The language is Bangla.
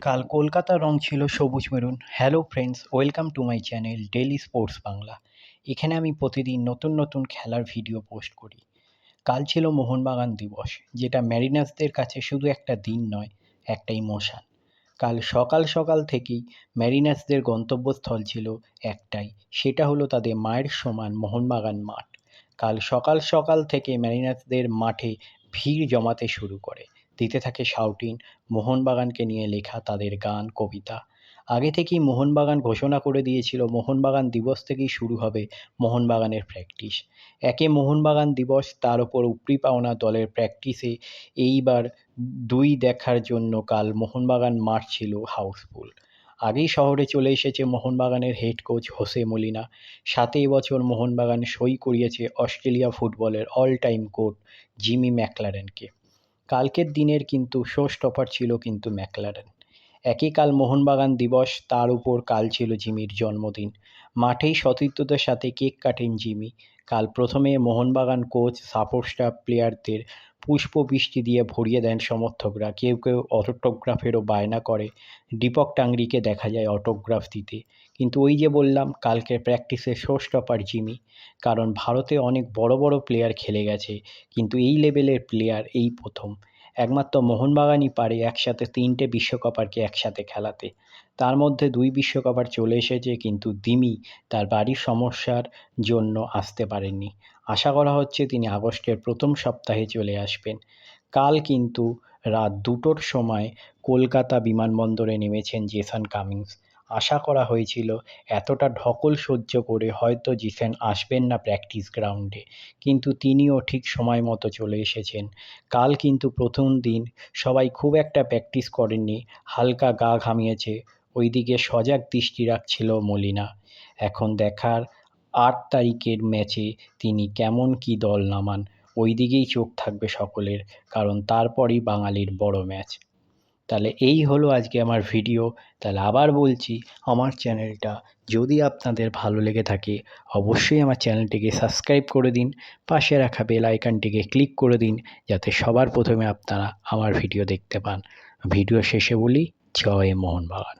কাল কলকাতার রং ছিল সবুজ maroon. Hello friends, welcome to my channel daily sports Bangla. এখানে আমি প্রতিদিন নতুন নতুন খেলার ভিডিও পোস্ট করি। কাল ছিল মোহনবাগান দিবস, যেটা ম্যারিনার্সদের কাছে শুধু একটা দিন নয়, একটা ইমোশন। কাল সকাল সকাল থেকেই ম্যারিনার্সদের গন্তব্যস্থল ছিল একটাই, সেটা হলো তাদের মায়ের সমান মোহনবাগান মাঠ। কাল সকাল সকাল থেকে ম্যারিনার্সদের মাঠে ভিড় জমাতে শুরু করে, দিতে থাকে শাউটিং, মোহনবাগানকে নিয়ে লেখা তাদের গান কবিতা। আগে থেকেই মোহনবাগান ঘোষণা করে দিয়েছিল মোহনবাগান দিবস থেকেই শুরু হবে মোহনবাগানের প্র্যাকটিস। একে মোহনবাগান দিবস, তার ওপর উপরি পাওনা দলের প্র্যাকটিসে এইবার দুই দেখার জন্য কাল মোহনবাগান মাঠ ছিল হাউসফুল। আগেই শহরে চলে এসেছে মোহনবাগানের হেড কোচ হোসে মলিনা। সাথে এবছর মোহনবাগান সই করিয়েছে অস্ট্রেলিয়া ফুটবলের অল টাইম গোট জিমি ম্যাকলারেনকে। কালকের দিনের কিন্তু শো স্টপার ছিল কিন্তু ম্যাকলারেন। একই কাল মোহনবাগান দিবস, তার উপর কাল ছিল জিমির জন্মদিন। মাঠেই সতীর্থদের সাথে কেক কাটেন জিমি। কাল প্রথমে মোহনবাগান কোচ সাপোর্ট স্টাফ প্লেয়ারদের পুষ্পবৃষ্টি দিয়ে ভরিয়ে দেন সমর্থকরা। কেউ কেউ অটোগ্রাফেরও বায়না করে। দীপক টাংরিকে দেখা যায় অটোগ্রাফ দিতে। কিন্তু ওই যে বললাম, কালকের প্র্যাকটিসে শো স্টপার জিমি। কারণ ভারতে অনেক বড় বড় প্লেয়ার খেলে গেছে, কিন্তু এই লেভেলের প্লেয়ার এই প্রথম। একমাত্র মোহনবাগানই পারে একসাথে তিনটে বিশ্বকাপারকে একসাথে খেলাতে। তার মধ্যে দুই বিশ্বকাপার চলে এসেছে, কিন্তু দিমি তার বাড়ির সমস্যার জন্য আসতে পারেননি। আশা করা হচ্ছে তিনি আগস্টের প্রথম সপ্তাহে চলে আসবেন। কাল কিন্তু রাত 2টোর সময় কলকাতা বিমানবন্দরে নেমেছেন জেসন কামিন্স। আশা করা হয়েছিল এতটা ঢকল সহ্য করে হয়তো জেসন আসবেন না প্র্যাকটিস গ্রাউন্ডে, কিন্তু তিনিও ঠিক সময় মতো চলে এসেছেন। কাল কিন্তু প্রথম দিন সবাই খুব একটা প্র্যাকটিস করেননি, হালকা গা ঘামিয়েছে। ওইদিকে সজাগ দৃষ্টি রাখছিল মলিনা। এখন দেখার 8 তারিখের ম্যাচে তিনি কেমন কি দল নামান, ওই দিকেই চোখ থাকবে সকলের, কারণ তারপরই বাঙালির বড় ম্যাচ। তাহলে এই হলো আজকে আমার ভিডিও। তাহলে আবার বলছি, আমার চ্যানেলটা যদি আপনাদের ভালো লেগে থাকে অবশ্যই আমার চ্যানেলটিকে সাবস্ক্রাইব করে দিন, পাশে রাখা বেল আইকনটিকে ক্লিক করে দিন, যাতে সবার প্রথমে আপনারা আমার ভিডিও দেখতে পান। ভিডিও শেষে বলি, জয় মোহনবাগান।